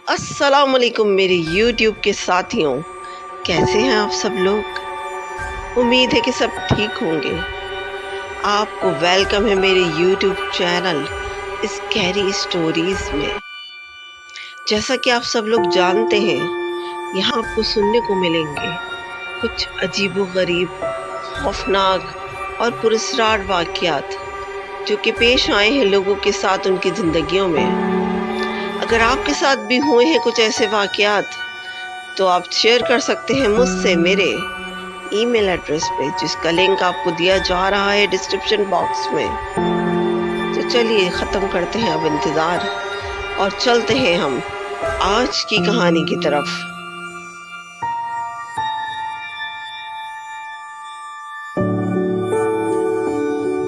अस्सलाम वालेकुम मेरे YouTube के साथियों, कैसे हैं आप सब लोग। उम्मीद है कि सब ठीक होंगे। आपको वेलकम है मेरे YouTube चैनल स्कैरी स्टोरीज में। जैसा कि आप सब लोग जानते हैं, यहाँ आपको सुनने को मिलेंगे कुछ अजीबोगरीब, खौफनाक और पुरस्कार वाक़यात जो कि पेश आए हैं लोगों के साथ उनकी ज़िंदगियों में। अगर आपके साथ भी हुए हैं कुछ ऐसे वाक़यात तो आप शेयर कर सकते हैं मुझसे मेरे ईमेल एड्रेस पे, जिसका लिंक आपको दिया जा रहा है डिस्क्रिप्शन बॉक्स में। तो चलिए ख़त्म करते हैं अब इंतज़ार और चलते हैं हम आज की कहानी की तरफ।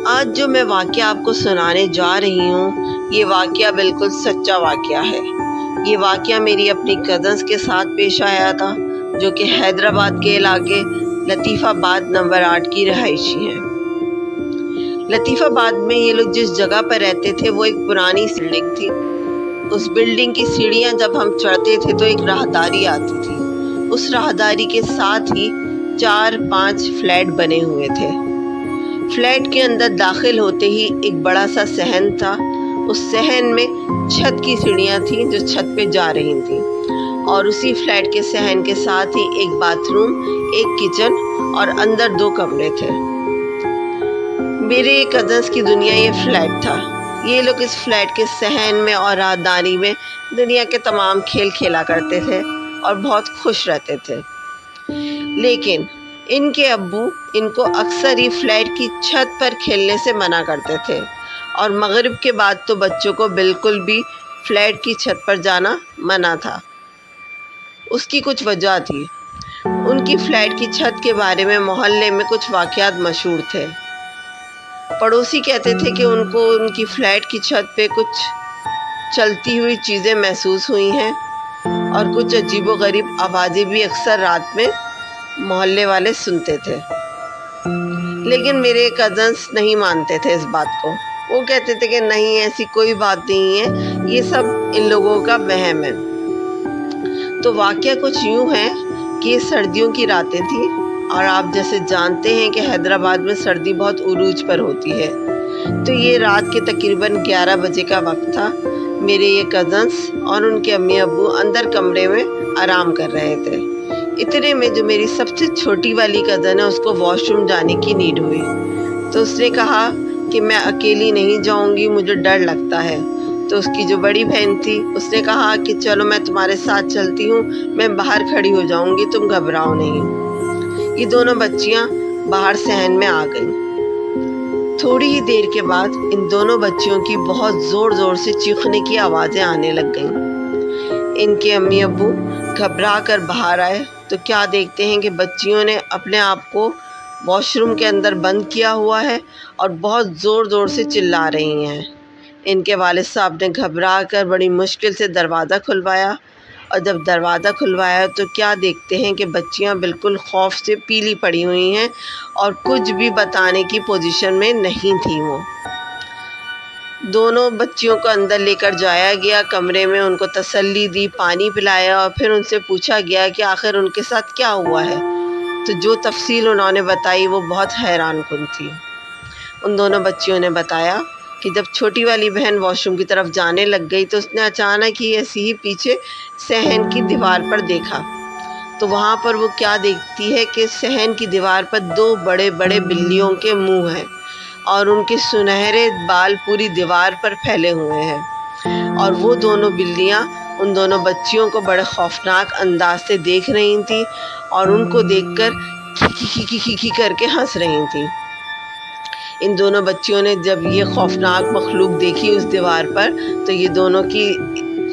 आज जो मैं वाक़या आपको सुनाने जा रही हूँ, ये वाक़या बिल्कुल सच्चा वाक़या है। ये वाक़या मेरी अपनी कज़न्स के साथ पेश आया था, जो कि हैदराबाद के इलाके लतीफ़ाबाद नंबर 8 की रहायशी हैं। लतीफ़ाबाद में ये लोग जिस जगह पर रहते थे वो एक पुरानी बिल्डिंग थी। उस बिल्डिंग की सीढ़ियाँ जब हम चढ़ते थे तो एक राहदारी आती थी। उस राहदारी के साथ ही 4-5 फ्लैट बने हुए थे। फ्लैट के अंदर दाखिल होते ही एक बड़ा सा सहन था। उस सहन में छत की सीढ़ियाँ थीं जो छत पे जा रही थीं, और उसी फ्लैट के सहन के साथ ही एक बाथरूम, एक किचन और अंदर 2 कमरे थे। मेरे कज़न्स की दुनिया ये फ्लैट था। ये लोग इस फ्लैट के सहन में और राहदारी में दुनिया के तमाम खेल खेला करते थे और बहुत खुश रहते थे। लेकिन इनके अब्बू इनको अक्सर ही फ्लैट की छत पर खेलने से मना करते थे, और मगरिब के बाद तो बच्चों को बिल्कुल भी फ्लैट की छत पर जाना मना था। उसकी कुछ वजह थी। उनकी फ्लैट की छत के बारे में मोहल्ले में कुछ वाक़यात मशहूर थे। पड़ोसी कहते थे कि उनको उनकी फ्लैट की छत पे कुछ चलती हुई चीज़ें महसूस हुई हैं, और कुछ अजीबोगरीब आवाज़ें भी अक्सर रात में मोहल्ले वाले सुनते थे। लेकिन मेरे कज़न्स नहीं मानते थे इस बात को। वो कहते थे कि नहीं, ऐसी कोई बात नहीं है, ये सब इन लोगों का वहम है। तो वाक़या कुछ यूँ है कि ये सर्दियों की रातें थी, और आप जैसे जानते हैं कि हैदराबाद में सर्दी बहुत उरूज पर होती है। तो ये रात के तकरीबन 11 बजे का वक्त था। मेरे ये कज़न्स और उनके अम्मी अब्बू अंदर कमरे में आराम कर रहे थे। इतने में जो मेरी सबसे छोटी वाली कज़न है, उसको वॉशरूम जाने की नीड हुई। तो उसने कहा कि मैं अकेली नहीं जाऊंगी, मुझे डर लगता है। तो उसकी जो बड़ी बहन थी, उसने कहा कि चलो मैं तुम्हारे साथ चलती हूँ, मैं बाहर खड़ी हो जाऊंगी, तुम घबराओ नहीं। ये दोनों बच्चियाँ बाहर सहन में आ गईं। थोड़ी ही देर के बाद इन दोनों बच्चियों की बहुत ज़ोर ज़ोर से चीखने की आवाज़ें आने लग गईं। इनके अम्मी अब्बू घबरा कर बाहर आए तो क्या देखते हैं कि बच्चियों ने अपने आप को वॉशरूम के अंदर बंद किया हुआ है और बहुत ज़ोर ज़ोर से चिल्ला रही हैं। इनके वालिद साहब ने घबरा कर बड़ी मुश्किल से दरवाज़ा खुलवाया, और जब दरवाज़ा खुलवाया तो क्या देखते हैं कि बच्चियां बिल्कुल खौफ से पीली पड़ी हुई हैं और कुछ भी बताने की पोजीशन में नहीं थी। वो दोनों बच्चियों को अंदर लेकर जाया गया, कमरे में उनको तसल्ली दी, पानी पिलाया, और फिर उनसे पूछा गया कि आखिर उनके साथ क्या हुआ है। तो जो तफसील उन्होंने बताई वो बहुत हैरानकुन थी। उन दोनों बच्चियों ने बताया कि जब छोटी वाली बहन वॉशरूम की तरफ जाने लग गई तो उसने अचानक ही ऐसी ही पीछे सहन की दीवार पर देखा। तो वहाँ पर वो क्या देखती है कि सहन की दीवार पर 2 बड़े बड़े बिल्लियों के मुंह हैं, और उनके सुनहरे बाल पूरी दीवार पर फैले हुए हैं, और वो दोनों बिल्लियाँ उन दोनों बच्चियों को बड़े खौफनाक अंदाज से देख रही थीं, और उनको देखकर खी खी खी करके हंस रही थीं। इन दोनों बच्चियों ने जब ये खौफनाक मखलूक देखी उस दीवार पर, तो ये दोनों की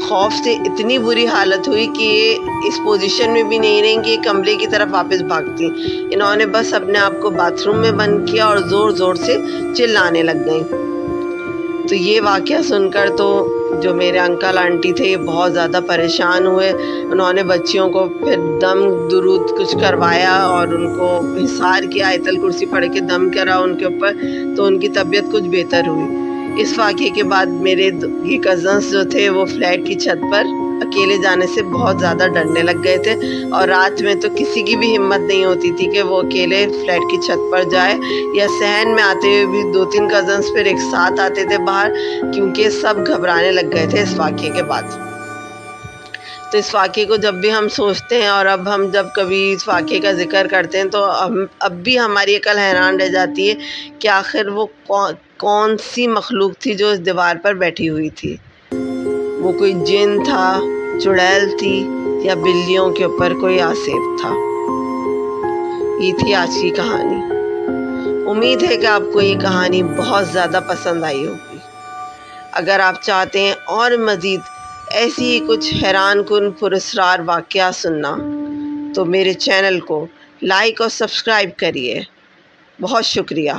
खौफ से इतनी बुरी हालत हुई कि ये इस पोजीशन में भी नहीं रहीं कि ये कमरे की तरफ वापस भागती। इन्होंने बस अपने आप को बाथरूम में बंद किया और ज़ोर ज़ोर से चिल्लाने लग गईं। तो ये वाक़या सुनकर तो जो मेरे अंकल आंटी थे ये बहुत ज़्यादा परेशान हुए। उन्होंने बच्चियों को फिर दम दुरूद कुछ करवाया और उनको हिसार किया, आयतल कुर्सी पढ़ के दम करा उनके ऊपर, तो उनकी तबीयत कुछ बेहतर हुई। इस वाक़े के बाद मेरे ये कज़न्स जो थे वो फ्लैट की छत पर اکیلے جانے سے بہت زیادہ ڈرنے لگ گئے تھے، اور رات میں تو کسی کی بھی ہمت نہیں ہوتی تھی کہ وہ اکیلے فلیٹ کی چھت پر جائے، یا صحن میں آتے ہوئے بھی 2-3 کزنس پھر ایک ساتھ آتے تھے باہر، کیونکہ سب گھبرانے لگ گئے تھے اس واقعے کے بعد۔ تو اس واقعے کو جب بھی ہم سوچتے ہیں، اور اب ہم جب کبھی اس واقعے کا ذکر کرتے ہیں، تو اب بھی ہماری عقل حیران رہ جاتی ہے کہ آخر وہ کون سی مخلوق تھی جو اس دیوار پر بیٹھی ہوئی تھی۔ وہ کوئی جن تھا، چڑیل تھی، یا بلیوں کے اوپر کوئی آسیب تھا۔ یہ تھی آج کی کہانی۔ امید ہے کہ آپ کو یہ کہانی بہت زیادہ پسند آئی ہوگی۔ اگر آپ چاہتے ہیں اور مزید ایسی ہی کچھ حیران کن پراسرار واقعات سننا، تو میرے چینل کو لائک اور سبسکرائب کریے۔ بہت شکریہ۔